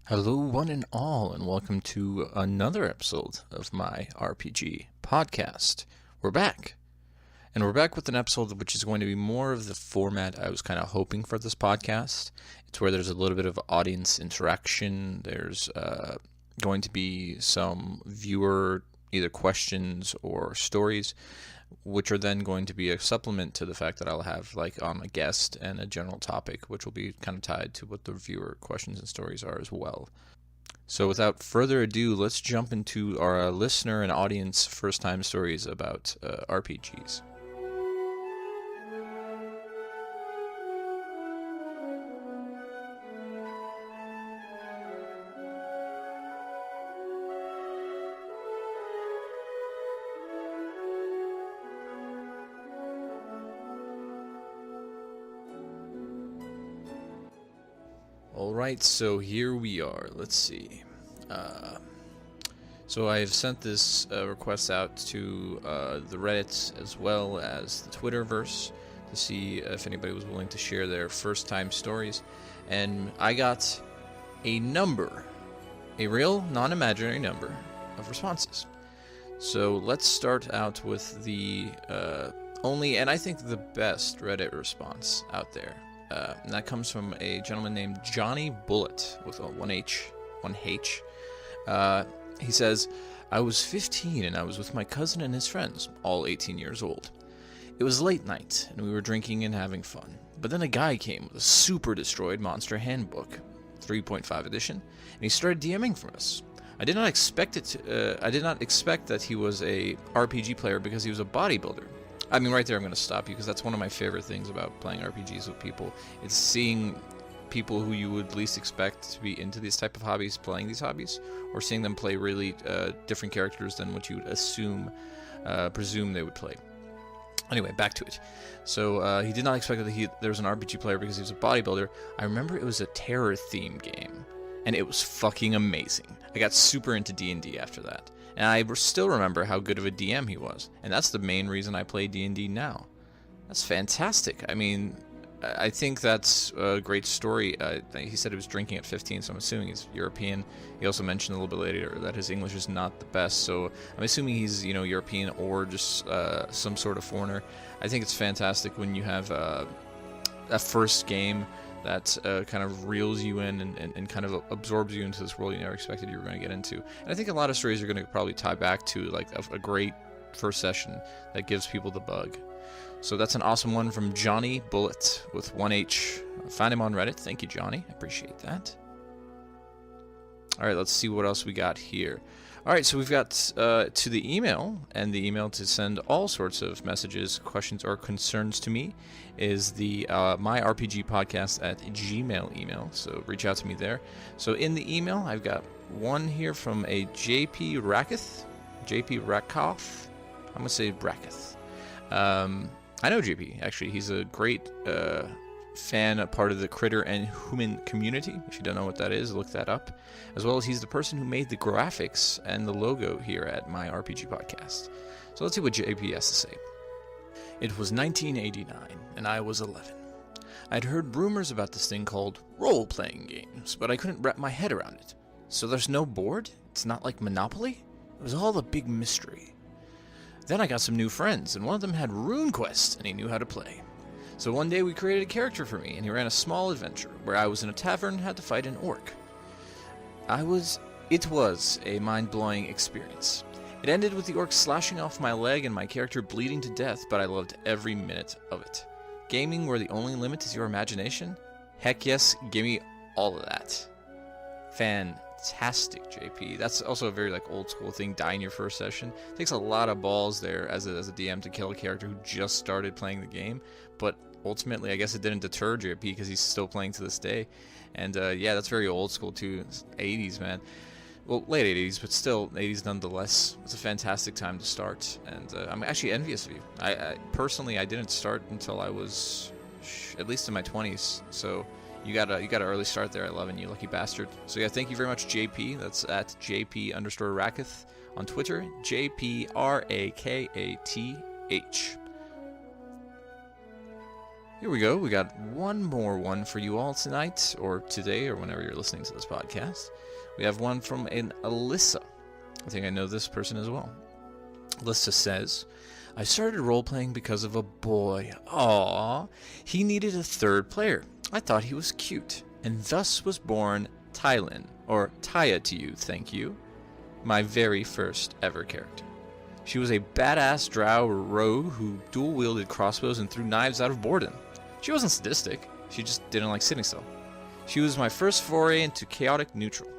Hello, one and all, and welcome to another episode of MyRPG Podcast. We're back, and we're back with an episode which is going to be more of the format I was kind of hoping for this podcast. It's where there's a little bit of audience interaction. There's going to be some viewer either questions or stories, which are then going to be a supplement to the fact that I'll have a guest and a general topic, which will be kind of tied to what the viewer questions and stories are as well. So without further ado, let's jump into our listener and audience first-time stories about RPGs. Alright, so here we are. Let's see. So I've sent this request out to the Reddit as well as the Twitterverse to see if anybody was willing to share their first-time stories. And I got a number, a real, non-imaginary number of responses. So let's start out with the only, and I think the best Reddit response out there. And that comes from a gentleman named Johnny Bullet with a 1H. He says, I was 15 and I was with my cousin and his friends, all 18 years old. It was late night and we were drinking and having fun. But then a guy came with a super destroyed Monster Handbook, 3.5 edition, and he started DMing for us. I did not expect that he was a RPG player because he was a bodybuilder. I mean, right there I'm going to stop you because that's one of my favorite things about playing RPGs with people. It's seeing people who you would least expect to be into these type of hobbies playing these hobbies, or seeing them play really different characters than what you would presume they would play. Anyway, back to it. So he did not expect that there was an RPG player because he was a bodybuilder. I remember it was a terror-themed game, and it was fucking amazing. I got super into D&D after that. And I still remember how good of a DM he was. And that's the main reason I play D&D now. That's fantastic. I mean, I think that's a great story. He said he was drinking at 15, so I'm assuming he's European. He also mentioned a little bit later that his English is not the best, so I'm assuming he's, European or just some sort of foreigner. I think it's fantastic when you have a first game that kind of reels you in and kind of absorbs you into this world you never expected you were going to get into. And I think a lot of stories are going to probably tie back to a great first session that gives people the bug. So that's an awesome one from Johnny Bullet with 1H. Find him on Reddit. Thank you, Johnny. I appreciate that. All right, let's see what else we got here. All right, so we've got to the email, and the email to send all sorts of messages, questions, or concerns to me is the MyRPG Podcast at Gmail email, so reach out to me there. So in the email, I've got one here from a JP Rakath. I'm going to say Rakath. I know JP, actually. He's a great fan, a part of the Critter and Human community. If you don't know what that is, look that up. As well as he's the person who made the graphics and the logo here at MyRPG Podcast. So let's see what JP has to say. It was 1989, and I was 11. I'd heard rumors about this thing called role-playing games, but I couldn't wrap my head around it. So there's no board? It's not like Monopoly? It was all a big mystery. Then I got some new friends, and one of them had RuneQuest, and he knew how to play. So one day we created a character for me, and he ran a small adventure where I was in a tavern and had to fight an orc. It was a mind-blowing experience. It ended with the orc slashing off my leg and my character bleeding to death, but I loved every minute of it. Gaming where the only limit is your imagination? Heck yes, give me all of that. Fantastic, JP. That's also a very old school thing, die in your first session. It takes a lot of balls there as a DM to kill a character who just started playing the game, but ultimately I guess it didn't deter JP because he's still playing to this day. And yeah, that's very old school too. It's 80s, man. Well, late 80s, but still 80s nonetheless. It's a fantastic time to start, and I'm actually envious of you. I personally, I didn't start until I was at least in my 20s, so you got a early start there at 11, you lucky bastard. So yeah, thank you very much, JP. That's at JP_Rakath on Twitter, JPRAKATH. Here we go. We got one more one for you all tonight, or today, or whenever you're listening to this podcast. We have one from an Alyssa. I think I know this person as well. Alyssa says, I started role-playing because of a boy. Aww. He needed a third player. I thought he was cute. And thus was born Tylin, or Taya to you, thank you. My very first ever character. She was a badass drow rogue who dual-wielded crossbows and threw knives out of boredom. She wasn't sadistic, she just didn't like sitting still. She was my first foray into chaotic neutral.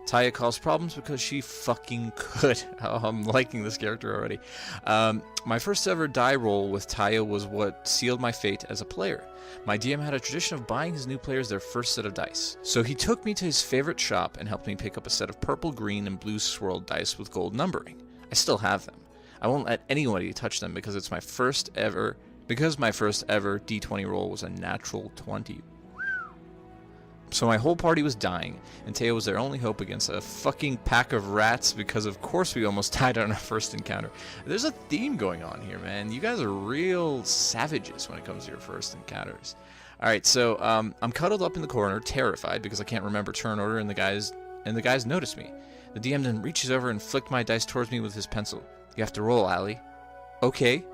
Taya caused problems because she fucking could. Oh, I'm liking this character already. My first ever die roll with Taya was what sealed my fate as a player. My DM had a tradition of buying his new players their first set of dice. So he took me to his favorite shop and helped me pick up a set of purple, green, and blue swirled dice with gold numbering. I still have them. I won't let anybody touch them because my first ever D20 roll was a natural 20. So my whole party was dying, and Taya was their only hope against a fucking pack of rats because of course we almost died on our first encounter. There's a theme going on here, man. You guys are real savages when it comes to your first encounters. Alright, so I'm cuddled up in the corner, terrified because I can't remember turn order, and the guys notice me. The DM then reaches over and flicked my dice towards me with his pencil. You have to roll, Allie. Okay.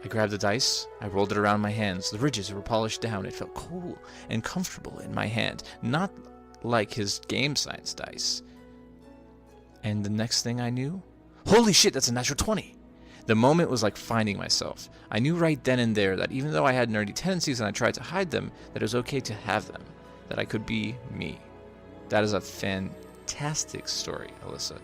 I grabbed the dice, I rolled it around my hands. The ridges were polished down. It felt cool and comfortable in my hand, not like his game science dice. And the next thing I knew, holy shit, that's a natural 20! The moment was like finding myself. I knew right then and there that even though I had nerdy tendencies and I tried to hide them, that it was okay to have them, that I could be me. That is a fantastic story, Alyssa.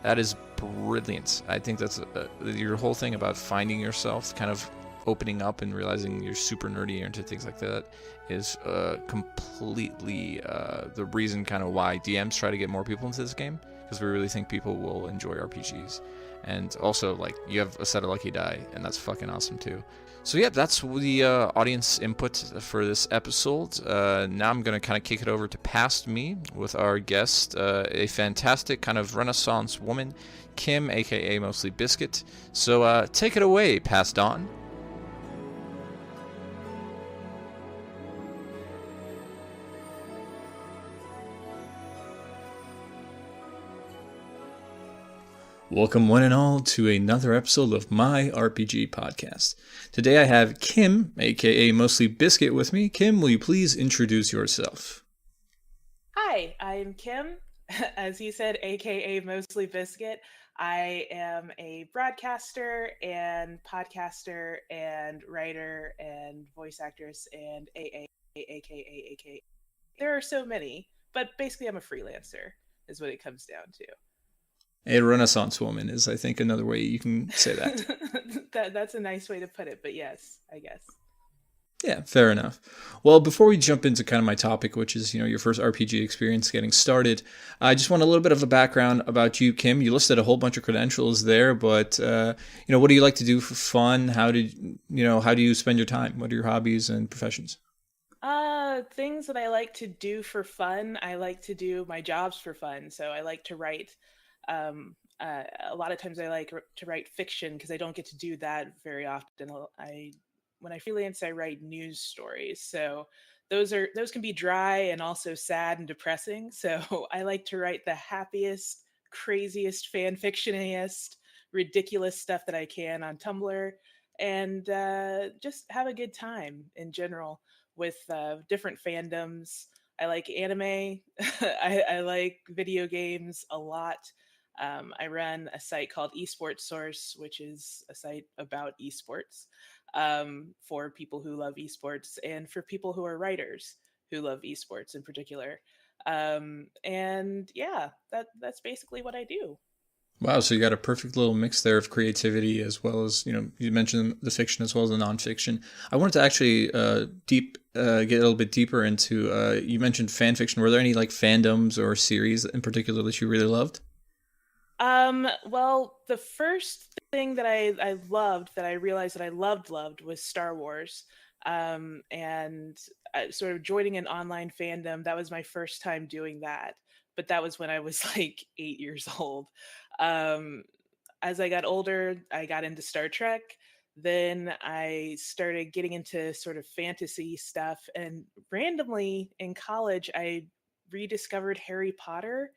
That is brilliant. I think that's your whole thing about finding yourself, kind of opening up and realizing you're super nerdy into things like that is completely the reason kind of why DMs try to get more people into this game, because we really think people will enjoy RPGs. And also, like, you have a set of lucky die, and that's fucking awesome too. So yeah, that's the audience input for this episode. Now I'm going to kind of kick it over to Past Me with our guest, a fantastic kind of Renaissance woman, Kim, aka Mostly Biscuit. So take it away, Past On. Welcome one and all to another episode of MyRPG Podcast. Today I have Kim, aka Mostly Biscuit, with me. Kim, will you please introduce yourself? Hi, I'm Kim, as he said, aka Mostly Biscuit. I am a broadcaster and podcaster and writer and voice actress and aka. There are so many, but basically I'm a freelancer, is what it comes down to. A Renaissance woman is, I think, another way you can say that. That's a nice way to put it, but yes, I guess. Yeah, fair enough. Well, before we jump into kind of my topic, which is, your first RPG experience getting started, I just want a little bit of a background about you, Kim. You listed a whole bunch of credentials there, but, what do you like to do for fun? How do you spend your time? What are your hobbies and professions? Things that I like to do for fun. I like to do my jobs for fun. So I like to write. A lot of times I like to write fiction because I don't get to do that very often. When I freelance, I write news stories. So those can be dry and also sad and depressing. So I like to write the happiest, craziest, fan fictioniest, ridiculous stuff that I can on Tumblr, and just have a good time in general with different fandoms. I like anime. I like video games a lot. I run a site called Esports Source, which is a site about esports for people who love esports and for people who are writers who love esports in particular. And yeah, that's basically what I do. Wow, so you got a perfect little mix there of creativity as well as, you mentioned the fiction as well as the nonfiction. I wanted to actually get a little bit deeper into, you mentioned fan fiction. Were there any like fandoms or series in particular that you really loved? Well, the first thing that I loved, that I realized that I loved was Star Wars. And sort of joining an online fandom, that was my first time doing that. But that was when I was like 8 years old. As I got older, I got into Star Trek. Then I started getting into sort of fantasy stuff. And randomly in college, I rediscovered Harry Potter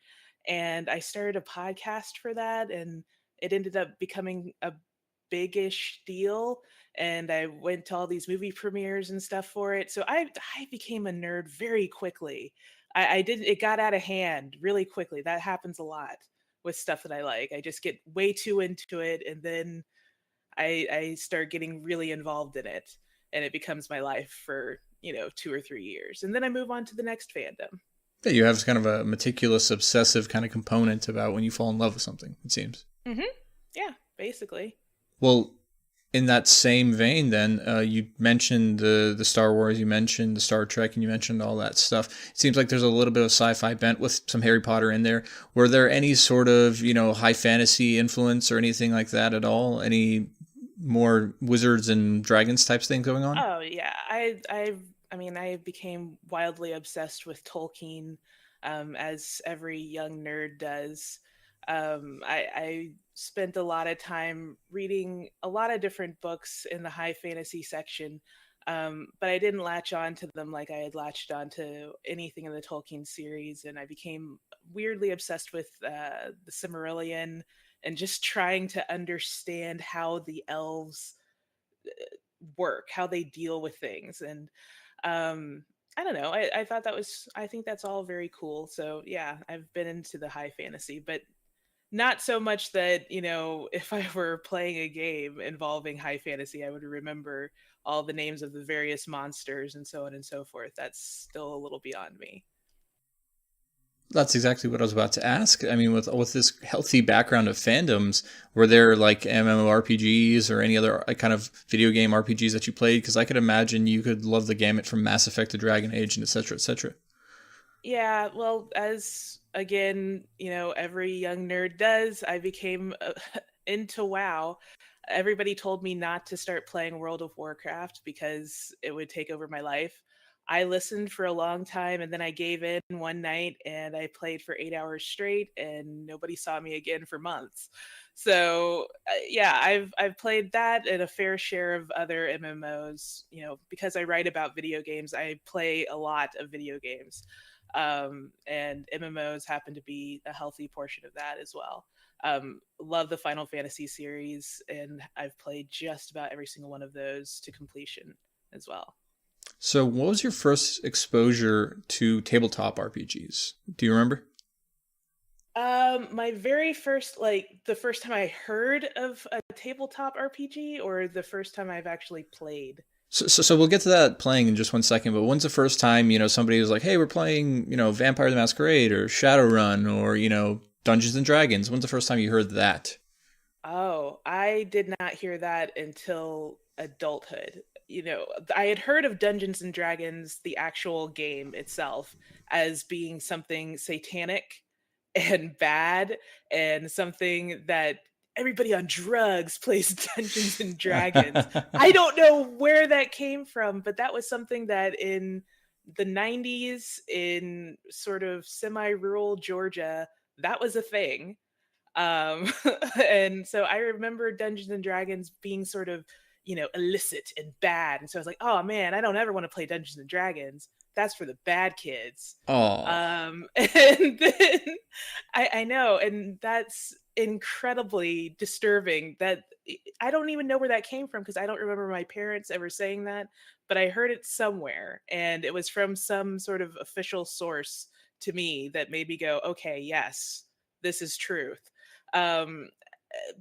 and I started a podcast for that. And it ended up becoming a big-ish deal. And I went to all these movie premieres and stuff for it. So I became a nerd very quickly. I did it got out of hand really quickly. That happens a lot with stuff that I like. I just get way too into it and then I start getting really involved in it and it becomes my life for, 2 or 3 years. And then I move on to the next fandom. Yeah, you have kind of a meticulous, obsessive kind of component about when you fall in love with something, it seems. Mm-hmm. Yeah, basically. Well, in that same vein, then, you mentioned the Star Wars, you mentioned the Star Trek, and you mentioned all that stuff. It seems like there's a little bit of sci-fi bent with some Harry Potter in there. Were there any sort of, high fantasy influence or anything like that at all? Any more wizards and dragons types thing going on? Oh yeah, I became wildly obsessed with Tolkien, as every young nerd does. I spent a lot of time reading a lot of different books in the high fantasy section, but I didn't latch on to them like I had latched on to anything in the Tolkien series, and I became weirdly obsessed with the Silmarillion and just trying to understand how the elves work, how they deal with things. And I don't know. I think that's all very cool. So yeah, I've been into the high fantasy, but not so much that, if I were playing a game involving high fantasy, I would remember all the names of the various monsters and so on and so forth. That's still a little beyond me. That's exactly what I was about to ask. I mean, with this healthy background of fandoms, were there like MMORPGs or any other kind of video game RPGs that you played? Because I could imagine you could love the gamut from Mass Effect to Dragon Age and et cetera, et cetera. Yeah, well, as again, every young nerd does, I became into WoW. Everybody told me not to start playing World of Warcraft because it would take over my life. I listened for a long time and then I gave in one night and I played for 8 hours straight and nobody saw me again for months. So yeah, I've played that and a fair share of other MMOs. Because I write about video games, I play a lot of video games, and MMOs happen to be a healthy portion of that as well. Love the Final Fantasy series, and I've played just about every single one of those to completion as well. So, what was your first exposure to tabletop RPGs? Do you remember? My very first, the first time I heard of a tabletop RPG, or the first time I've actually played. So we'll get to that playing in just one second. But when's the first time somebody was like, "Hey, we're playing Vampire the Masquerade or Shadowrun or Dungeons and Dragons"? When's the first time you heard that? Oh, I did not hear that until adulthood. I had heard of Dungeons and Dragons, the actual game itself, as being something satanic and bad and something that everybody on drugs plays Dungeons and Dragons. I don't know where that came from, but that was something that in the 90s in sort of semi-rural Georgia, that was a thing. um and so I remember Dungeons and Dragons being sort of illicit and bad, and so I was like, oh man, I don't ever want to play Dungeons and Dragons. That's for the bad kids. Oh, And then I know, and that's incredibly disturbing. That I don't even know where that came from because I don't remember my parents ever saying that, but I heard it somewhere, and it was from some sort of official source to me that made me go, okay, yes, this is truth. Um,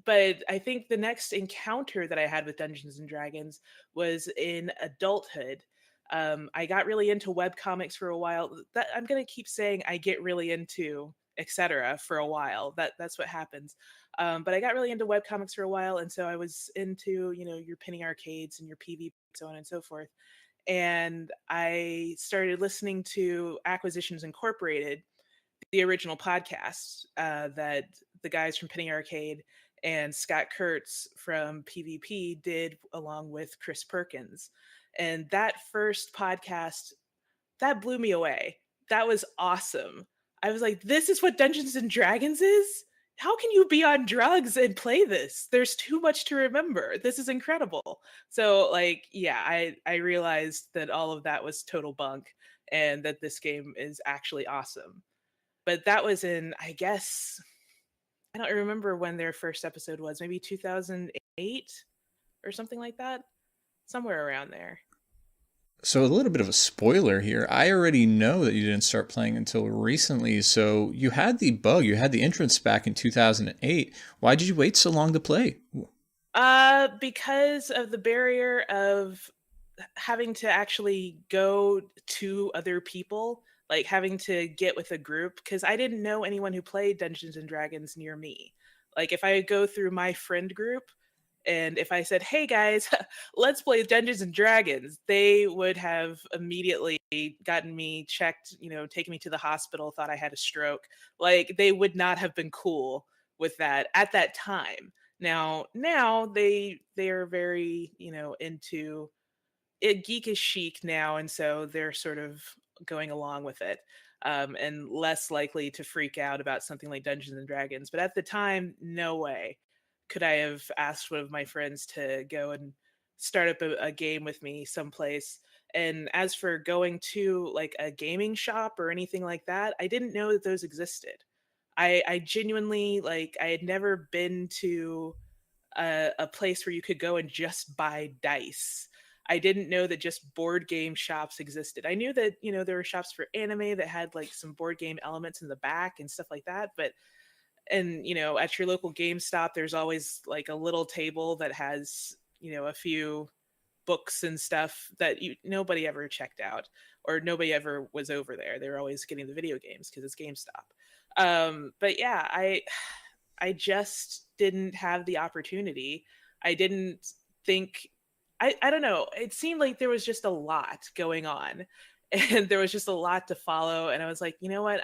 but I think the next encounter that I had with Dungeons and Dragons was in adulthood. I got really into web comics for a while. That I'm gonna keep saying I get really into etc. for a while. That's what happens. But I got really into web comics for a while, and so I was into your penny arcades and your PvP, so on and so forth. And I started listening to Acquisitions Incorporated, the original podcast that the guys from Penny Arcade and Scott Kurtz from PvP did along with Chris Perkins. And that first podcast, that blew me away. That was awesome. I was like, this is what Dungeons and Dragons is? how can you be on drugs and play this? There's too much to remember. This is incredible. So like, yeah, I realized that all of that was total bunk and that this game is actually awesome. But that was in, I guess, I don't remember when their first episode was, maybe 2008 or something like that, somewhere around there. So a little bit of a spoiler here. I already know that you didn't start playing until recently. So you had the bug, you had the entrance back in 2008. Why did you wait so long to play? Because of the barrier of having to actually go to other people, like having to get with a group, because I didn't know anyone who played Dungeons and Dragons near me. Like if I go through my friend group and if I said, "Hey guys, let's play Dungeons and Dragons," they would have immediately gotten me checked, taken me to the hospital, thought I had a stroke. Like they would not have been cool with that at that time. Now they are very, into it. Geek is chic now, and so they're sort of going along with it, and less likely to freak out about something like Dungeons and Dragons. But at the time, no way could I have asked one of my friends to go and start up a game with me someplace. And as for going to like a gaming shop or anything like that, I didn't know that those existed. I genuinely, like, I had never been to a place where you could go and just buy dice. I didn't know that just board game shops existed. I knew that, there were shops for anime that had like some board game elements in the back and stuff like that. But, and, at your local GameStop, there's always like a little table that has, a few books and stuff that nobody ever checked out or nobody ever was over there. They were always getting the video games because it's GameStop. But yeah, I just didn't have the opportunity. I didn't think, I don't know. It seemed like there was just a lot going on and there was just a lot to follow. And I was like, you know what?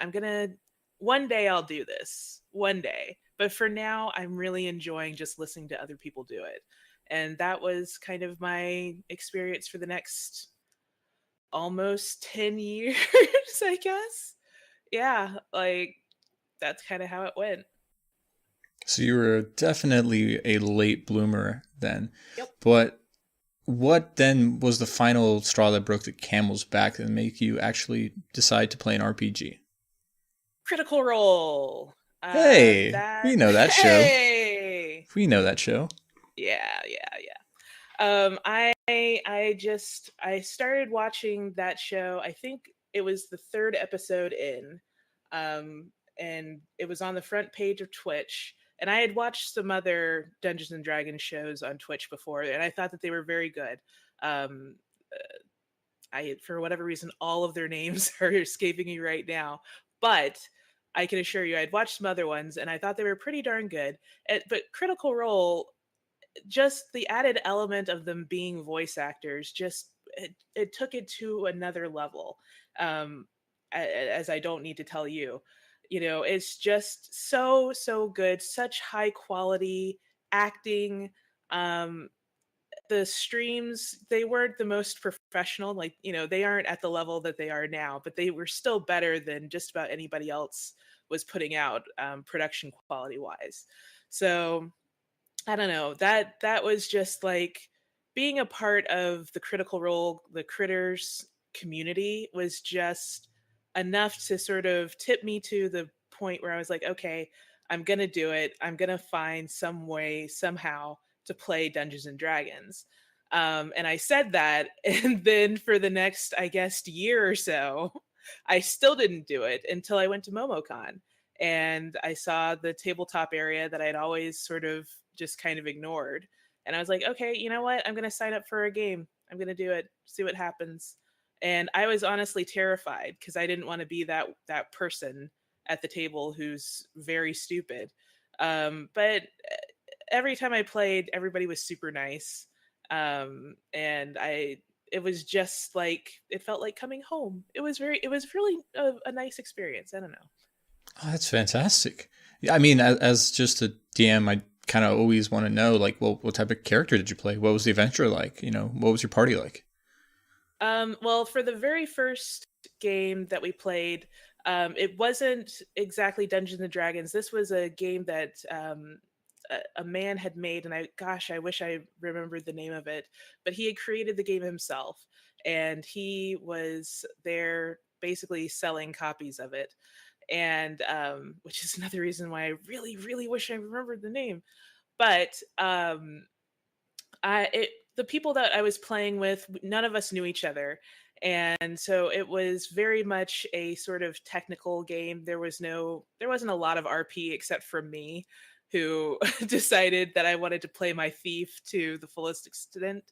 One day I'll do this, one day. But for now, I'm really enjoying just listening to other people do it. And that was kind of my experience for the next almost 10 years, I guess. Yeah, like that's kind of how it went. So you were definitely a late bloomer then. Yep. But what then was the final straw that broke the camel's back and make you actually decide to play an RPG? Critical Role. Hey, we know that show. Hey. We know that show. Yeah. I started watching that show. I think it was the third episode in, and it was on the front page of Twitch. And I had watched some other Dungeons and Dragons shows on Twitch before, and I thought that they were very good. For whatever reason, all of their names are escaping me right now, but I can assure you, I'd watched some other ones, and I thought they were pretty darn good. But Critical Role, just the added element of them being voice actors, just it took it to another level. As I don't need to tell you, it's just so good, such high quality acting. The streams, they weren't the most professional, like, they aren't at the level that they are now, but they were still better than just about anybody else was putting out, production quality wise. So I don't know, that was just like being a part of the Critical Role, the Critters community was just enough to sort of tip me to the point where I was like, okay, I'm gonna do it. I'm gonna find some way somehow to play Dungeons and Dragons. And I said that, and then for the next, I guess, year or so, I still didn't do it until I went to MomoCon and I saw the tabletop area that I'd always sort of just kind of ignored. And I was like, okay, you know what? I'm going to sign up for a game. I'm going to do it, see what happens. And I was honestly terrified because I didn't want to be that person at the table who's very stupid. But every time I played, everybody was super nice. And it was just like, it felt like coming home. It was really a nice experience. I don't know. Oh, that's fantastic. Yeah, I mean, as just a DM, I kind of always want to know, like, well, what type of character did you play? What was the adventure like? What was your party like? Well, for the very first game that we played, It wasn't exactly Dungeons and Dragons. This was a game that a man had made, and I wish I remembered the name of it, but he had created the game himself, and he was there basically selling copies of it, and which is another reason why I really, really wish I remembered the name. But the people that I was playing with, none of us knew each other. And so it was very much a sort of technical game. There wasn't a lot of RP except for me, who decided that I wanted to play my thief to the fullest extent.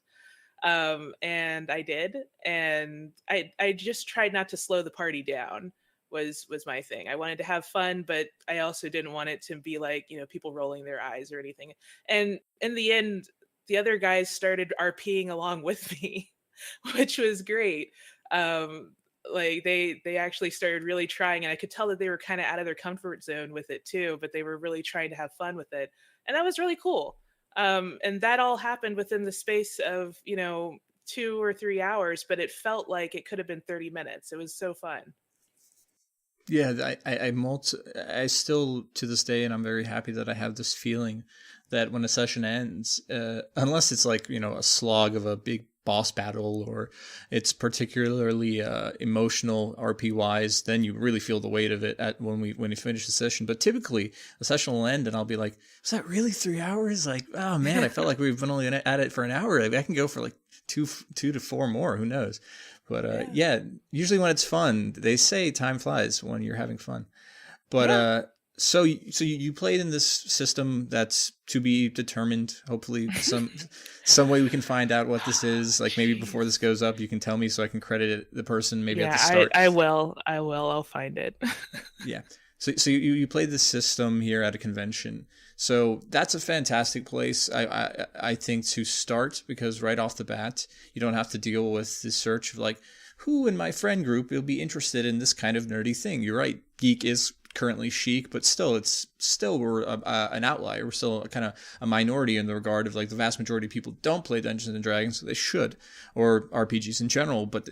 And I did. And I just tried not to slow the party down was my thing. I wanted to have fun, but I also didn't want it to be like, people rolling their eyes or anything. And in the end, the other guys started RPing along with me, which was great. Like they actually started really trying, and I could tell that they were kind of out of their comfort zone with it too, but they were really trying to have fun with it. And that was really cool. And that all happened within the space of, 2 or 3 hours, but it felt like it could have been 30 minutes. It was so fun. Yeah, I still to this day, and I'm very happy that I have this feeling that when a session ends, unless it's like, a slog of a big boss battle or it's particularly emotional RP wise, then you really feel the weight of it when you finish the session. But typically a session will end and I'll be like, was that really 3 hours? Like, oh man, I felt like we've been only at it for an hour. I can go for like two to four more, who knows? But yeah, usually when it's fun, they say time flies when you're having fun. But so you played in this system that's to be determined. Hopefully, some way we can find out what this is. Like maybe before this goes up, you can tell me so I can credit the person maybe at the start. I will. I'll find it. Yeah. So you played this system here at a convention. So that's a fantastic place, I think, to start, because right off the bat, you don't have to deal with the search of like, who in my friend group will be interested in this kind of nerdy thing. You're right. Geek is currently chic, but still we're an outlier. We're still kind of a minority in the regard of like the vast majority of people don't play Dungeons and Dragons, so they should, or RPGs in general. But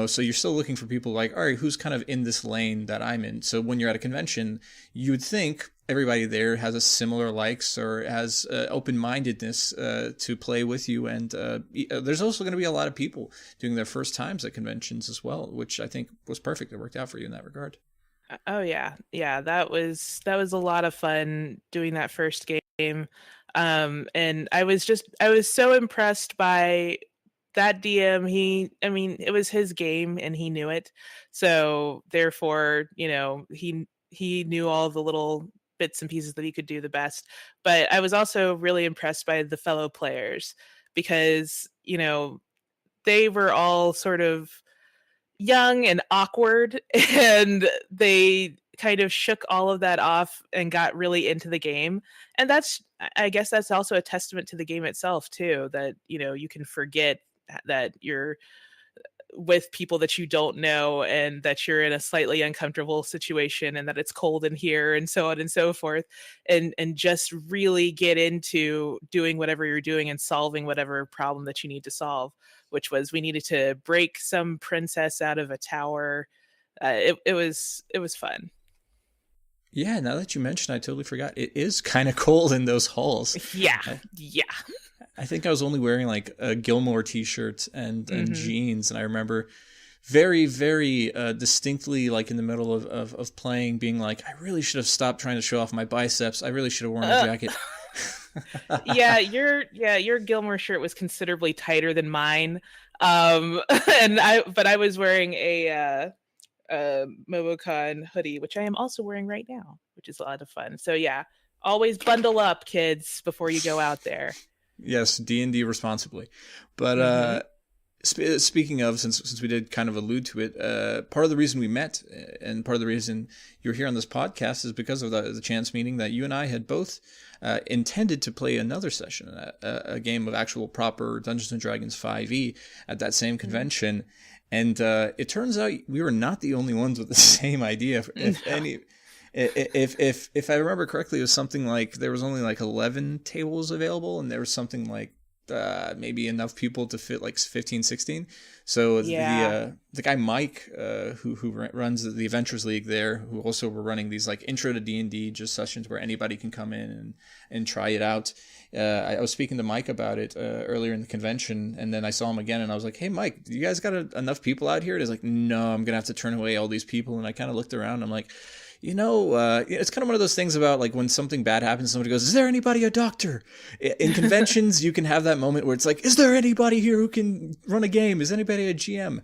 so you're still looking for people like, all right, who's kind of in this lane that I'm in. So when you're at a convention, you would think everybody there has a similar likes or has open-mindedness to play with you. And there's also going to be a lot of people doing their first times at conventions as well, which I think was perfect. It worked out for you in that regard. Oh yeah. That was a lot of fun doing that first game. And I was so impressed by that DM. It was his game and he knew it. So therefore, he knew all the little bits and pieces that he could do the best. But I was also really impressed by the fellow players because, they were all sort of young and awkward, and they kind of shook all of that off and got really into the game. And I guess that's also a testament to the game itself too, that you can forget that you're with people that you don't know and that you're in a slightly uncomfortable situation and that it's cold in here and so on and so forth, and just really get into doing whatever you're doing and solving whatever problem that you need to solve, which was we needed to break some princess out of a tower. It was fun. Yeah, now that you mentioned, I totally forgot. It is kind of cold in those halls. Yeah. I think I was only wearing like a Gilmore t-shirt and jeans. And I remember very, very distinctly, like in the middle of playing, being like, I really should have stopped trying to show off my biceps. I really should have worn a jacket. Your Gilmore shirt was considerably tighter than mine. But I was wearing a MomoCon hoodie, which I am also wearing right now, which is a lot of fun. So yeah, always bundle up, kids, before you go out there. Yes, D&D responsibly. But speaking of, since we did kind of allude to it, part of the reason we met and part of the reason you're here on this podcast is because of the chance meeting that you and I had both intended to play another session, a game of actual proper Dungeons & Dragons 5e at that same convention. And it turns out we were not the only ones with the same idea. If I remember correctly, it was something like there was only like 11 tables available, and there was something like maybe enough people to fit like 15, 16. So Yeah. the guy Mike, who runs the Adventures League there, who also were running these like intro to D&D just sessions where anybody can come in and try it out. I was speaking to Mike about it earlier in the convention, and then I saw him again, and I was like, "Hey, Mike, you guys got enough people out here?" And he's like, "No, I'm gonna have to turn away all these people." And I kind of looked around, and I'm like, it's kind of one of those things about like when something bad happens, somebody goes, "Is there anybody a doctor?" In conventions, you can have that moment where it's like, "Is there anybody here who can run a game? Is anybody a GM?"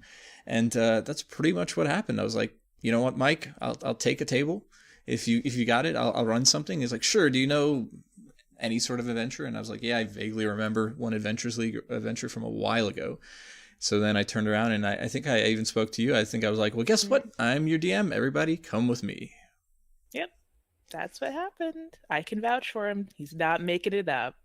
And that's pretty much what happened. I was like, "You know what, Mike? I'll take a table. If you got it, I'll run something." He's like, "Sure. Do you know any sort of adventure?" And I was like, "Yeah, I vaguely remember one Adventures League adventure from a while ago." So then I turned around and I think I even spoke to you. I think I was like, "Well, guess what? I'm your DM. Everybody come with me." Yep. That's what happened. I can vouch for him. He's not making it up.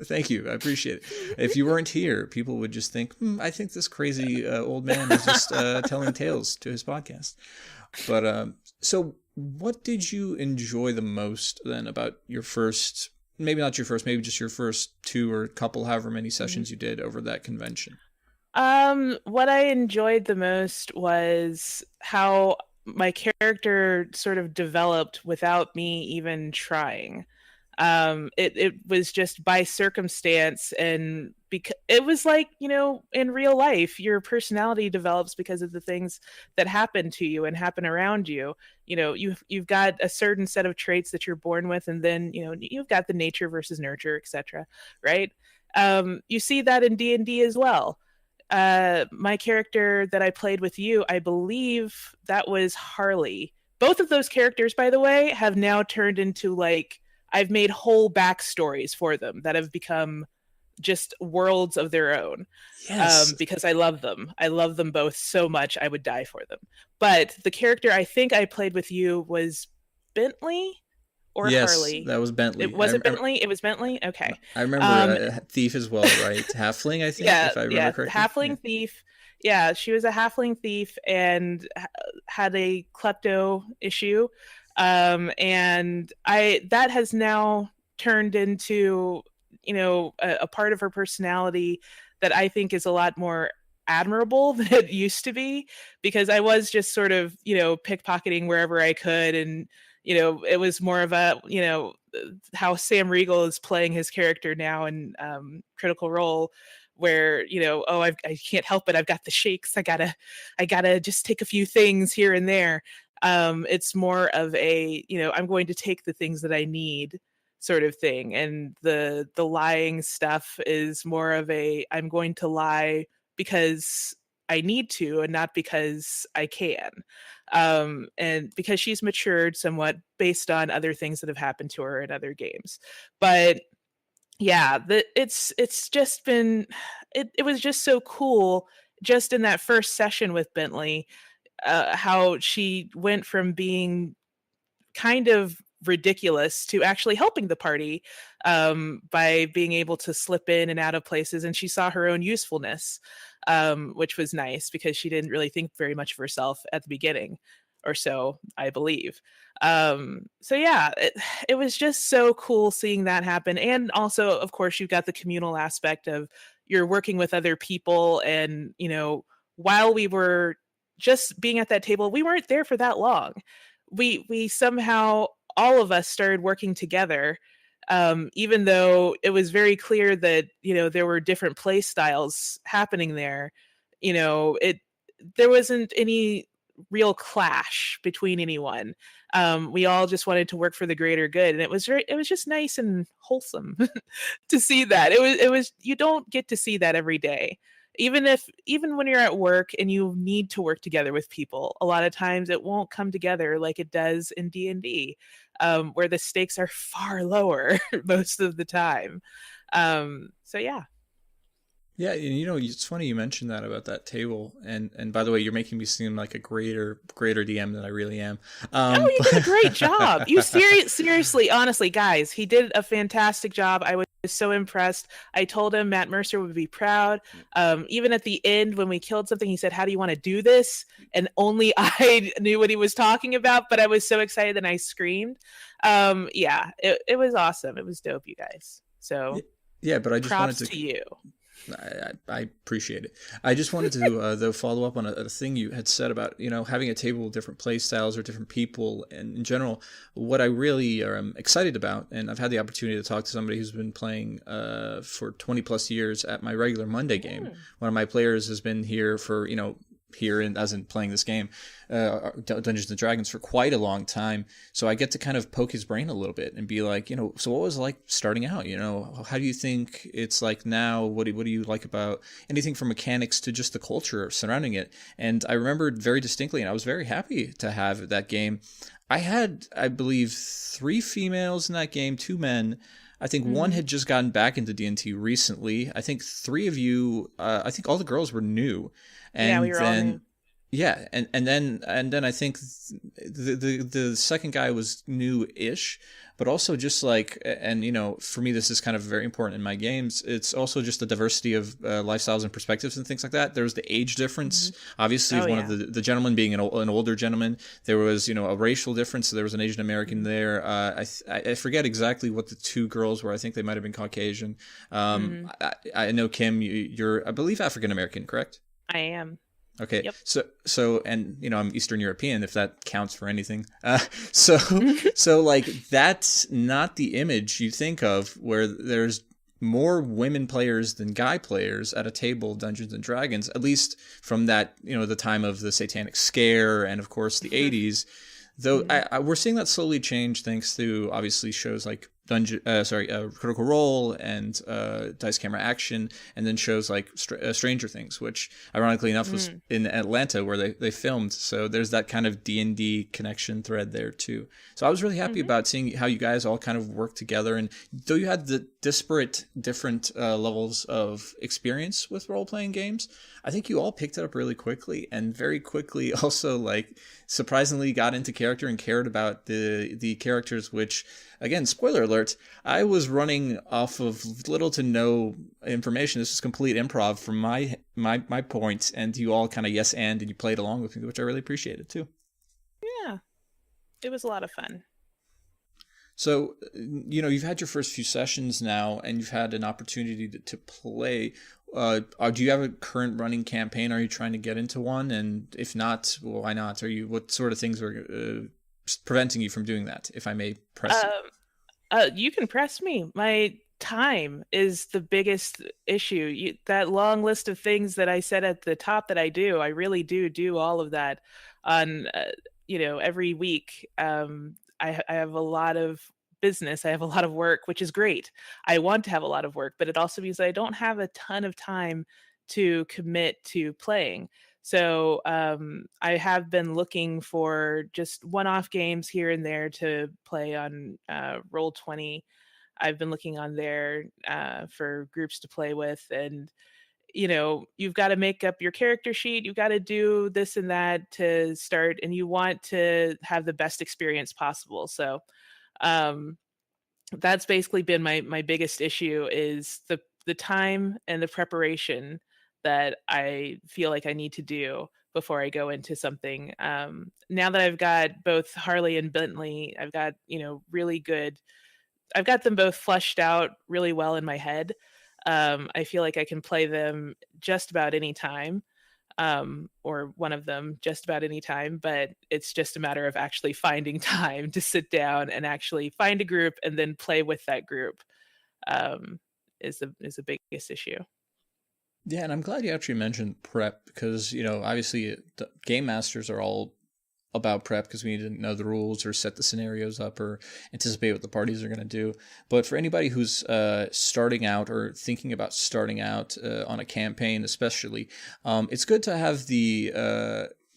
Thank you. I appreciate it. If you weren't here, people would just think, I think this crazy old man is just telling tales to his podcast. But so what did you enjoy the most then about your first, maybe not your first, maybe just your first two or couple, however many sessions you did over that convention? What I enjoyed the most was how my character sort of developed without me even trying. It was just by circumstance, and because it was like, in real life, your personality develops because of the things that happen to you and happen around you. You've got a certain set of traits that you're born with, and then you've got the nature versus nurture, etc. Right? You see that in D&D as well. My character that I played with you, I believe that was Harley. Both of those characters, by the way, have now turned into like, I've made whole backstories for them that have become just worlds of their own. Yes. Because I love them. I love them both so much, I would die for them. But the character I think I played with you was Bentley or Harley. Yes, that was Bentley. It was Bentley? It was Bentley? Okay. I remember Thief as well, right? Halfling, I think, if I remember correctly. Halfling thief. Yeah, she was a halfling thief and had a klepto issue. And that has now turned into, a part of her personality that I think is a lot more admirable than it used to be, because I was just sort of, pickpocketing wherever I could. And, it was more of a, how Sam Riegel is playing his character now in Critical Role, where I can't help it, I've got the shakes, I gotta just take a few things here and there. It's more of a I'm going to take the things that I need sort of thing, and the lying stuff is more of a I'm going to lie because I need to and not because I can. And because she's matured somewhat based on other things that have happened to her in other games. But yeah, it's just been it was just so cool just in that first session with Bentley, how she went from being kind of ridiculous to actually helping the party, by being able to slip in and out of places, and she saw her own usefulness, which was nice because she didn't really think very much of herself at the beginning, or so I believe. So yeah, it was just so cool seeing that happen. And also, of course, you've got the communal aspect of you're working with other people, and while we were just being at that table, we weren't there for that long. We somehow, all of us, started working together, even though it was very clear that there were different play styles happening there. There wasn't any real clash between anyone. We all just wanted to work for the greater good, and it was just nice and wholesome to see that. It was you don't get to see that every day. Even when you're at work and you need to work together with people, a lot of times it won't come together like it does in D&D, where the stakes are far lower most of the time. So yeah. Yeah, and it's funny you mentioned that about that table, and by the way, you're making me seem like a greater DM than I really am. Oh, you did a great job. You seriously, honestly, guys, he did a fantastic job. I was so impressed. I told him Matt Mercer would be proud. Even at the end when we killed something, he said, "How do you want to do this?" And only I knew what he was talking about, but I was so excited that I screamed. Yeah, it was awesome. It was dope, you guys. So Yeah, but I just wanted Props to you. I appreciate it. I just wanted to though follow up on a thing you had said about having a table with different play styles or different people, and in general, what I really am excited about, and I've had the opportunity to talk to somebody who's been playing for 20 plus years at my regular Monday game. One of my players has been here for here and as in playing this game, Dungeons and Dragons, for quite a long time. So I get to kind of poke his brain a little bit and be like, so what was it like starting out? How do you think it's like now? What do you like about anything from mechanics to just the culture surrounding it? And I remembered very distinctly, and I was very happy to have that game. I had, I believe, 3 females in that game, 2 men. I think one had just gotten back into D&T recently. I think 3 of you, I think all the girls were new. And yeah, we were then, all new. Yeah, and then I think the second guy was new-ish, but also just like, and for me this is kind of very important in my games. It's also just the diversity of lifestyles and perspectives and things like that. There's the age difference, obviously, of one of the gentlemen being an older gentleman. There was a racial difference. So there was an Asian American there. I forget exactly what the 2 girls were. I think they might have been Caucasian. I know Kim, you're I believe African American, correct? I am. Okay. Yep. So, and I'm Eastern European, if that counts for anything. So like that's not the image you think of, where there's more women players than guy players at a table of Dungeons and Dragons, at least from that, the time of the Satanic Scare and of course the 80s. Though we're seeing that slowly change thanks to obviously shows like Critical Role and Dice Camera Action, and then shows like Stranger Things, which ironically enough was in Atlanta where they filmed. So there's that kind of D&D connection thread there too. So I was really happy about seeing how you guys all kind of work together. And though you had the different levels of experience with role-playing games, I think you all picked it up really quickly, and very quickly also like surprisingly got into character and cared about the characters, which, again, spoiler alert, I was running off of little to no information. This was complete improv from my points, and you all kind of yes and you played along with me, which I really appreciated too. Yeah, it was a lot of fun. So, you've had your first few sessions now, and you've had an opportunity to play. Do you have a current running campaign? Are you trying to get into one? And if not, well, why not? What sort of things are preventing you from doing that, if I may press you? You can press me. My time is the biggest issue. That long list of things that I said at the top that I do, I really do all of that on, every week. I have a lot of business. I have a lot of work, which is great. I want to have a lot of work, but it also means that I don't have a ton of time to commit to playing. So I have been looking for just one-off games here and there to play on Roll20. I've been looking on there for groups to play with, and you've got to make up your character sheet. You've got to do this and that to start, and you want to have the best experience possible. So that's basically been my biggest issue, is the time and the preparation that I feel like I need to do before I go into something. Now that I've got both Harley and Bentley, I've got, really good, I've got them both fleshed out really well in my head. I feel like I can play them just about any time, or one of them just about any time, but it's just a matter of actually finding time to sit down and actually find a group and then play with that group, is the biggest issue. Yeah, and I'm glad you actually mentioned prep, because, obviously the game masters are all about prep because we need to know the rules or set the scenarios up or anticipate what the parties are going to do. But for anybody who's starting out or thinking about starting out on a campaign especially, it's good to have the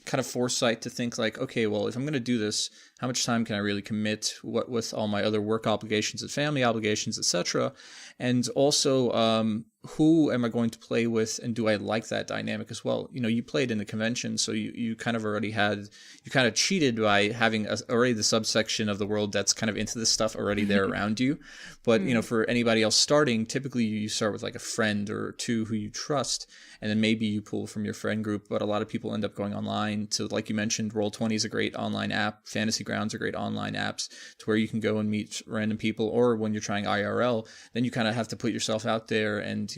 kind of foresight to think like, okay, well, if I'm going to do this, how much time can I really commit, what with all my other work obligations and family obligations, etc. And also who am I going to play with, and do I like that dynamic as well? You played in the convention, so you kind of already you kind of cheated by having already the subsection of the world that's kind of into this stuff already there around you. But, for anybody else starting, typically you start with like a friend or two who you trust, and then maybe you pull from your friend group. But a lot of people end up going online to, like you mentioned, Roll20 is a great online app. Fantasy Grounds are great online apps to where you can go and meet random people. Or when you're trying IRL, then you kind of have to put yourself out there and,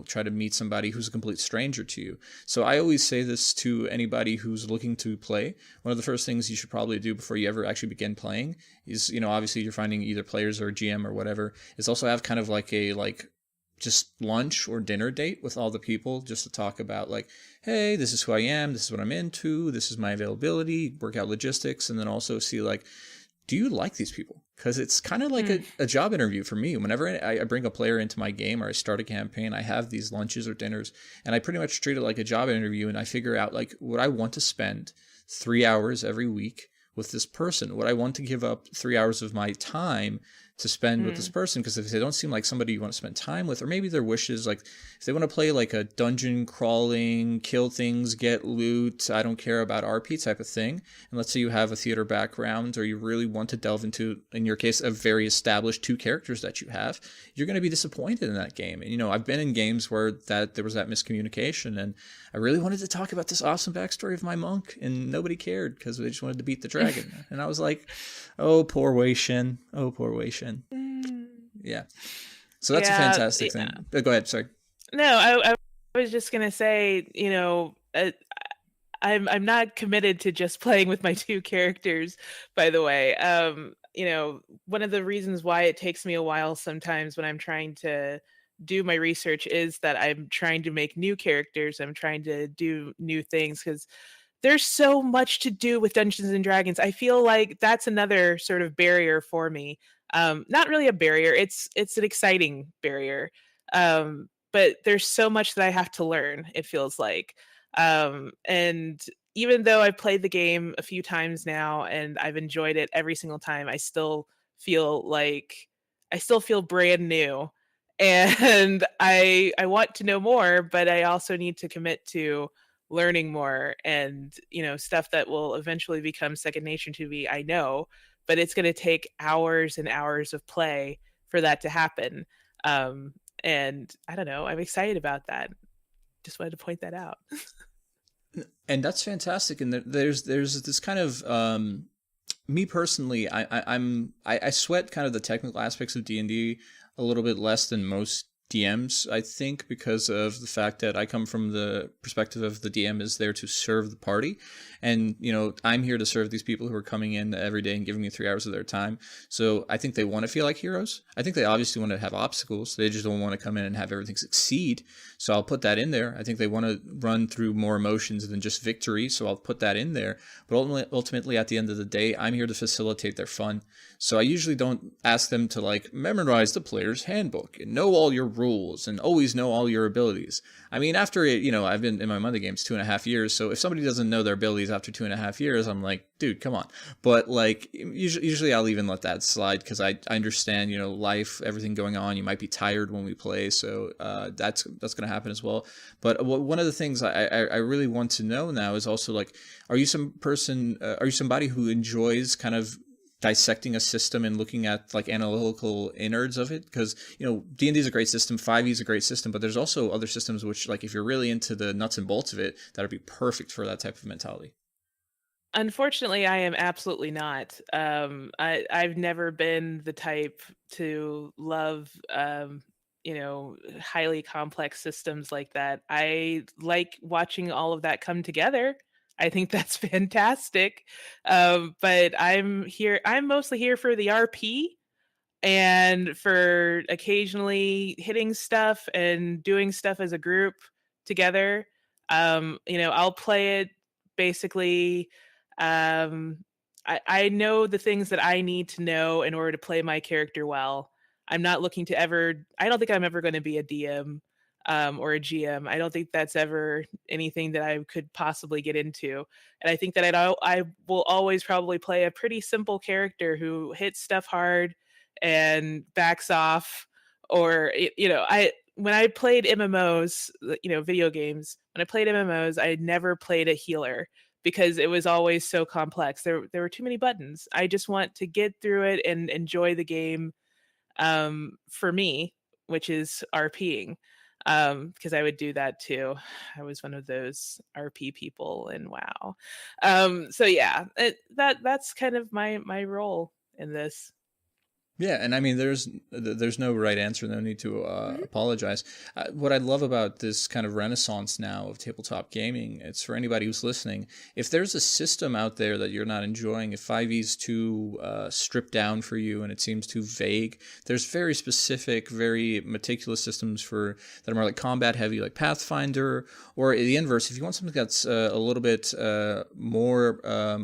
try to meet somebody who's a complete stranger to you. So I always say this to anybody who's looking to play. One of the first things you should probably do before you ever actually begin playing is, obviously you're finding either players or GM or whatever, is also have kind of like a, just lunch or dinner date with all the people, just to talk about like, hey, this is who I am, this is what I'm into, this is my availability, work out logistics, and then also see like, do you like these people? Because it's kind of like a job interview for me. Whenever I bring a player into my game or I start a campaign, I have these lunches or dinners, and I pretty much treat it like a job interview, and I figure out like, would I want to spend 3 hours every week with this person? Would I want to give up 3 hours of my time to spend with this person? Because if they don't seem like somebody you want to spend time with, or maybe their wishes, like if they want to play like a dungeon crawling, kill things, get loot, I don't care about RP type of thing, and let's say you have a theater background, or you really want to delve into, in your case, a very established 2 characters that you have, you're going to be disappointed in that game. And I've been in games where there was that miscommunication, and I really wanted to talk about this awesome backstory of my monk, and nobody cared because they just wanted to beat the dragon. And I was like, oh, poor Wei Shin. Oh, poor Wei Shin. Yeah. So that's a fantastic thing. Go ahead. Sorry. No, I was just going to say, I'm not committed to just playing with my 2 characters, by the way. One of the reasons why it takes me a while sometimes when I'm trying to do my research is that I'm trying to make new characters. I'm trying to do new things because there's so much to do with Dungeons and Dragons. I feel like that's another sort of barrier for me. Not really a barrier. It's an exciting barrier. But there's so much that I have to learn, it feels like. And even though I've played the game a few times now and I've enjoyed it every single time, I still feel brand new. And I want to know more, but I also need to commit to learning more, and stuff that will eventually become second nature to me, I know, but it's going to take hours and hours of play for that to happen. And I don't know, I'm excited about that. Just wanted to point that out. And that's fantastic. And there's this kind of me personally, I sweat kind of the technical aspects of D&D a little bit less than most DMs, I think, because of the fact that I come from the perspective of the DM is there to serve the party. And, I'm here to serve these people who are coming in every day and giving me 3 hours of their time. So I think they want to feel like heroes. I think they obviously want to have obstacles. They just don't want to come in and have everything succeed. So I'll put that in there. I think they want to run through more emotions than just victory. So I'll put that in there. But ultimately, at the end of the day, I'm here to facilitate their fun. So I usually don't ask them to like memorize the player's handbook and know all your rules and always know all your abilities. I mean, after I've been in my Monday games 2.5 years. So if somebody doesn't know their abilities after 2.5 years, I'm like, dude, come on. But like, usually I'll even let that slide because I understand, life, everything going on. You might be tired when we play. So that's going to happen as well. But one of the things I really want to know now is also like, are you somebody who enjoys kind of dissecting a system and looking at like analytical innards of it? Because D&D is a great system, 5e is a great system, but there's also other systems which, like, if you're really into the nuts and bolts of it, that would be perfect for that type of mentality. Unfortunately, I am absolutely not. I've never been the type to love highly complex systems like that. I like watching all of that come together. I think that's fantastic. But I'm mostly here for the RP and for occasionally hitting stuff and doing stuff as a group together. I'll play it basically. I know the things that I need to know in order to play my character well. I don't think I'm ever going to be a DM or a GM. I don't think that's ever anything that I could possibly get into. And I think that I will always probably play a pretty simple character who hits stuff hard and backs off, or when I played MMOs, video games, when I played MMOs, I never played a healer because it was always so complex. There were too many buttons. I just want to get through it and enjoy the game, for me, which is RPing. Because I would do that too. I was one of those RP people in WoW. So yeah, that's kind of my role in this. Yeah, and I mean, there's no right answer. No need to apologize. What I love about this kind of renaissance now of tabletop gaming, it's for anybody who's listening. If there's a system out there that you're not enjoying, if 5e is too stripped down for you and it seems too vague, there's very specific, very meticulous systems that are more like combat heavy, like Pathfinder, or the inverse. If you want something that's a little bit more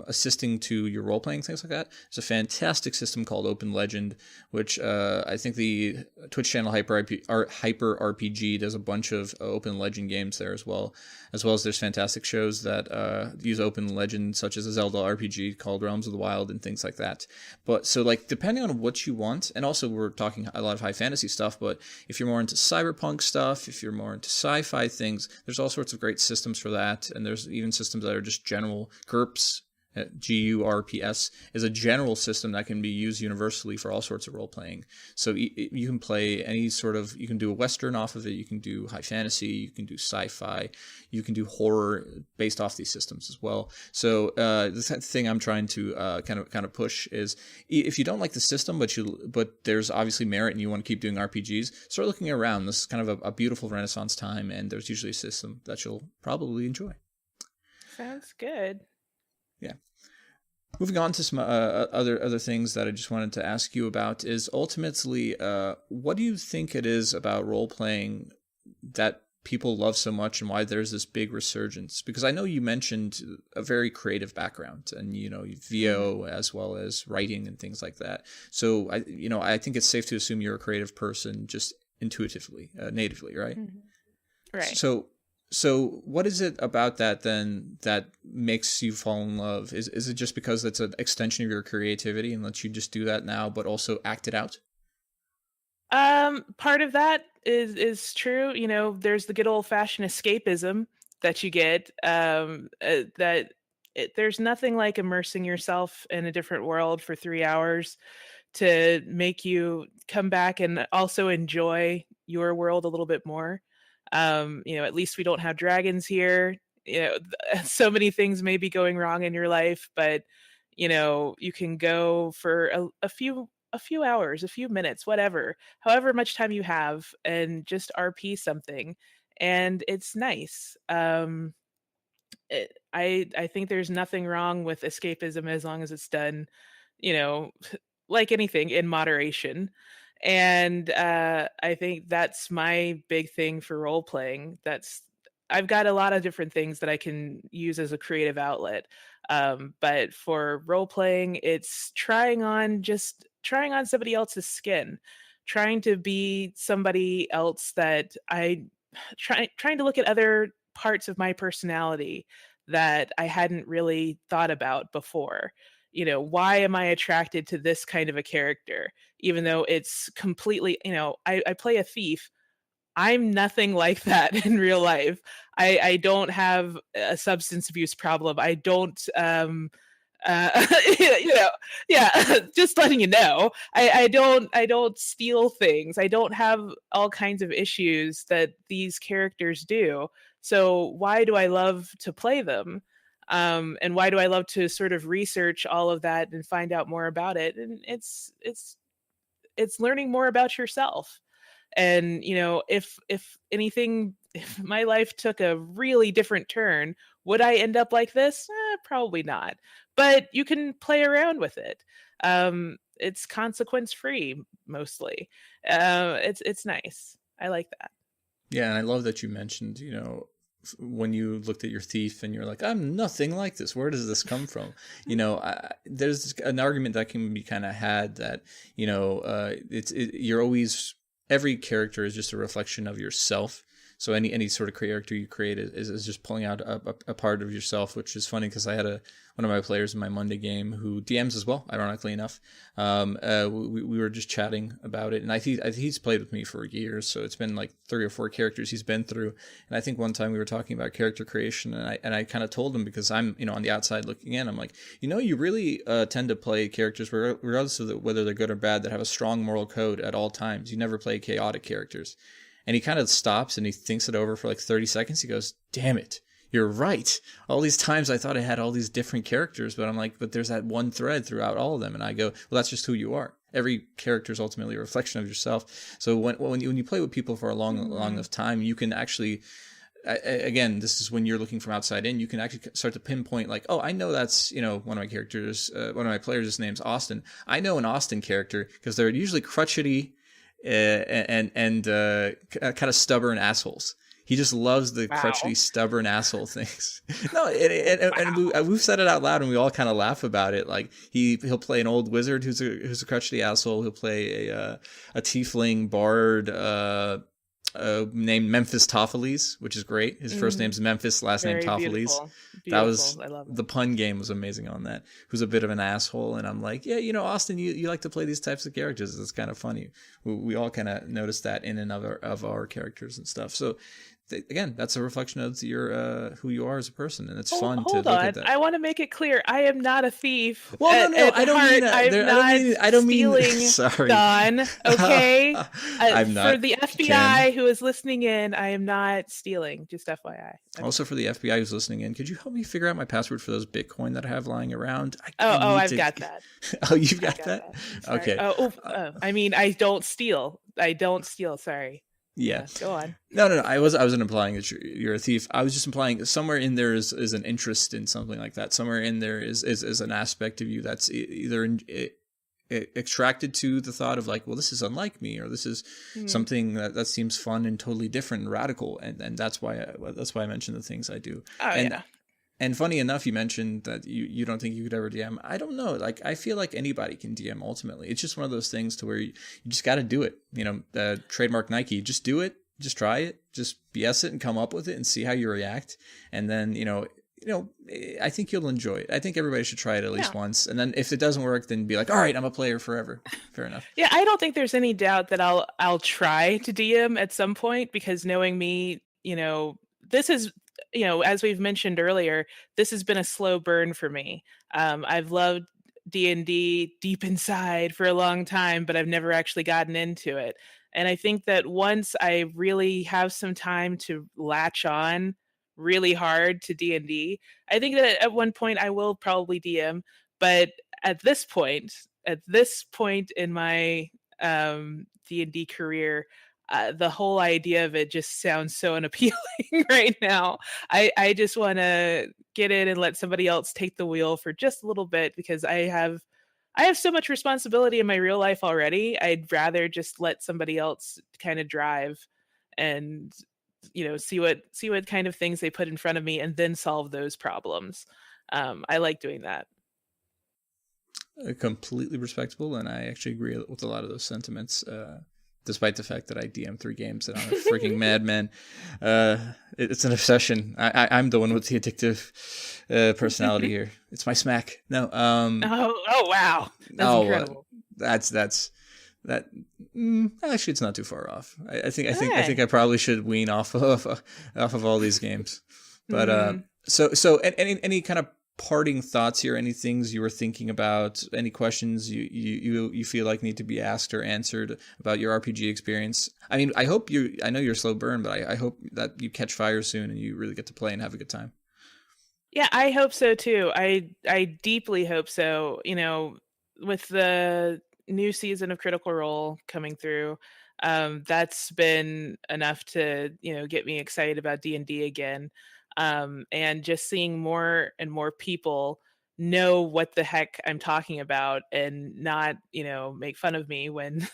assisting to your role playing, things like that, there's a fantastic system called Open Legend, which I think the Twitch channel Hyper RPG does a bunch of Open Legend games there as well as there's fantastic shows that use Open Legend, such as a Zelda RPG called Realms of the Wild and things like that. But so like depending on what you want, and also we're talking a lot of high fantasy stuff, but if you're more into cyberpunk stuff, if you're more into sci-fi things, there's all sorts of great systems for that, and there's even systems that are just general GURPS. GURPS is a general system that can be used universally for all sorts of role playing. So you can play any sort of, you can do a Western off of it, you can do high fantasy, you can do sci-fi, you can do horror based off these systems as well. So the thing I'm trying to kind of push is, if you don't like the system, but there's obviously merit and you want to keep doing RPGs, start looking around. This is kind of a beautiful Renaissance time, and there's usually a system that you'll probably enjoy. Sounds good. Yeah. Moving on to some other things that I just wanted to ask you about is ultimately, what do you think it is about role playing that people love so much, and why there's this big resurgence? Because I know you mentioned a very creative background, and VO as well as writing and things like that. So I think it's safe to assume you're a creative person just intuitively, natively, right? Mm-hmm. Right. So what is it about that then that makes you fall in love? Is it just because it's an extension of your creativity and lets you just do that now, but also act it out? Part of that is true. There's the good old fashioned escapism that you get. There's nothing like immersing yourself in a different world for 3 hours to make you come back and also enjoy your world a little bit more. At least we don't have dragons here. So many things may be going wrong in your life, but you can go for a few hours, a few minutes, however much time you have, and just RP something, and it's nice. I think there's nothing wrong with escapism as long as it's done, like anything, in moderation. And I think that's my big thing for role playing. I've got a lot of different things that I can use as a creative outlet. But for role playing, it's trying on somebody else's skin, trying to be somebody else that trying to look at other parts of my personality that I hadn't really thought about before. Why am I attracted to this kind of a character? Even though it's completely, I play a thief. I'm nothing like that in real life. I don't have a substance abuse problem. I don't, yeah, just letting you know. I don't steal things. I don't have all kinds of issues that these characters do. So why do I love to play them? And why do I love to sort of research all of that and find out more about it? And it's learning more about yourself. And if anything, if my life took a really different turn, would I end up like this? Probably not. But you can play around with it. It's consequence free mostly. It's nice. I like that. Yeah, and I love that you mentioned, when you looked at your thief and you're like, I'm nothing like this. Where does this come from? There's an argument that can be kind of had that, you're always, every character is just a reflection of yourself. So any sort of character you create is just pulling out a part of yourself, which is funny because I had one of my players in my Monday game who DMs as well, ironically enough. We were just chatting about it, and I think he's played with me for years, so it's been like 3 or 4 characters he's been through. And I think one time we were talking about character creation, and I kind of told him, because I'm on the outside looking in, I'm like, you really tend to play characters regardless of whether they're good or bad, that have a strong moral code at all times. You never play chaotic characters. And he kind of stops and he thinks it over for like 30 seconds. He goes, damn it, you're right. All these times I thought I had all these different characters, but I'm like, but there's that one thread throughout all of them. And I go, well, that's just who you are. Every character is ultimately a reflection of yourself. So when you play with people for a long enough time, you can actually, again, this is when you're looking from outside in, you can actually start to pinpoint like, oh, I know that's, one of my characters, one of my players, his name's Austin. I know an Austin character because they're usually crotchety and kind of stubborn assholes. He just loves the crotchety, stubborn asshole things. No, and we've said it out loud, and we all kind of laugh about it. Like he'll play an old wizard who's a crotchety asshole. He'll play a tiefling bard named Memphis Topheles, which is great. His first name's Memphis, last name Topheles. Beautiful. That was, I love it. The pun game was amazing on that. Who's a bit of an asshole, and I'm like, yeah, Austin, you like to play these types of characters. It's kind of funny. We all kind of notice that in and of our characters and stuff. So again, that's a reflection of your who you are as a person, and it's fun to look at that. I want to make it clear, I am not a thief. Well, no, I don't mean that. I don't mean sorry, Don. Okay, I'm not. For the FBI who is listening in, I am not stealing. Just FYI. Also, for the FBI who's listening in, could you help me figure out my password for those Bitcoin that I have lying around? I've got that. Oh, you've got that? Okay. I mean, I don't steal. Sorry. Yeah. Go on. No. I wasn't implying that you're a thief. I was just implying somewhere in there is an interest in something like that. Somewhere in there is an aspect of you that's either extracted to the thought of like, well, this is unlike me, or this is something that seems fun and totally different and radical, and that's why I mentioned the things I do. And funny enough, you mentioned that you don't think you could ever DM. I don't know. Like, I feel like anybody can DM ultimately. It's just one of those things to where you just got to do it. Trademark Nike, just do it, just try it, just BS it and come up with it and see how you react. And then, I think you'll enjoy it. I think everybody should try it at least once. And then if it doesn't work, then be like, all right, I'm a player forever. Fair enough. Yeah, I don't think there's any doubt that I'll try to DM at some point, because knowing me, this is, as we've mentioned earlier, this has been a slow burn for me. I've loved D&D deep inside for a long time, but I've never actually gotten into it. And I think that once I really have some time to latch on really hard to D&D, I think that at one point I will probably DM. But at this point in my D&D career, the whole idea of it just sounds so unappealing right now. I just want to get in and let somebody else take the wheel for just a little bit, because I have so much responsibility in my real life already. I'd rather just let somebody else kind of drive and see what kind of things they put in front of me and then solve those problems. I like doing that. Completely respectable, and I actually agree with a lot of those sentiments. Despite the fact that I DM 3 games and I'm a freaking madman. It's an obsession. I'm the one with the addictive personality here. It's my smack. No. Oh wow. That's incredible. That. Actually, it's not too far off. I think I probably should wean off of all these games. But so any kind of parting thoughts here? Any things you were thinking about? Any questions you feel like need to be asked or answered about your RPG experience? I mean, I know you're a slow burn, but I hope that you catch fire soon and you really get to play and have a good time. Yeah, I hope so too. I deeply hope so. With the new season of Critical Role coming through, that's been enough to get me excited about D&D again. And just seeing more and more people know what the heck I'm talking about and not, make fun of me when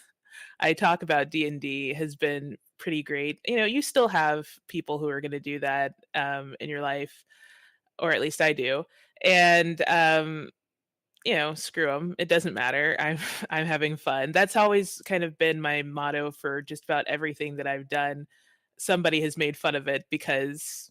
I talk about D&D has been pretty great. You still have people who are going to do that in your life, or at least I do. And, screw them. It doesn't matter. I'm having fun. That's always kind of been my motto for just about everything that I've done. somebody has made fun of it because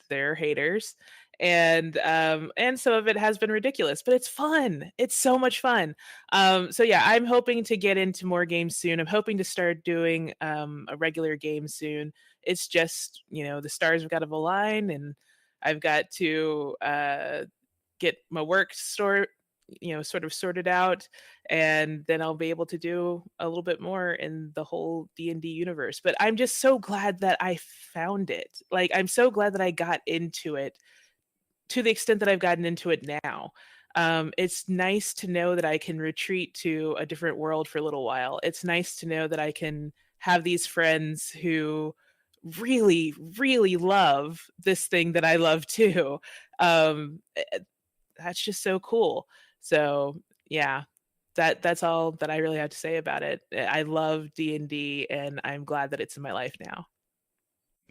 they're haters, and some of it has been ridiculous, but it's fun. It's so much fun. So yeah, I'm hoping to get into more games soon. I'm hoping to start doing a regular game soon. It's just, the stars have got to align, and I've got to get my work sort of sorted out, and then I'll be able to do a little bit more in the whole D&D universe. But I'm just so glad that I found it. Like, I'm so glad that I got into it to the extent that I've gotten into it now. It's nice to know that I can retreat to a different world for a little while. It's nice to know that I can have these friends who really, really love this thing that I love too. That's just so cool. So yeah, that's all that I really have to say about it. I love D&D, and I'm glad that it's in my life now.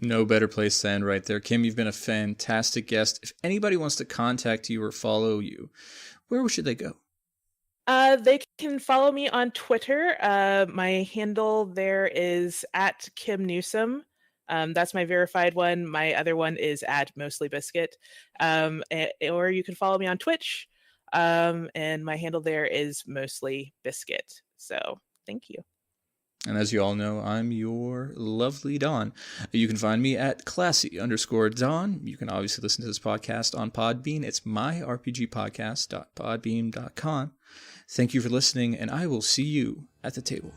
No better place to end right there. Kim, you've been a fantastic guest. If anybody wants to contact you or follow you, where should they go? They can follow me on Twitter. My handle there is at Kim Newsom. That's my verified one. My other one is at mostlybiscuit. Or you can follow me on Twitch. And my handle there is mostlybiscuit. So thank you. And as you all know, I'm your lovely Dawn. You can find me at classy_Dawn. You can obviously listen to this podcast on Podbean. It's MyRPG Podcast.podbean.com. Thank you for listening, and I will see you at the table.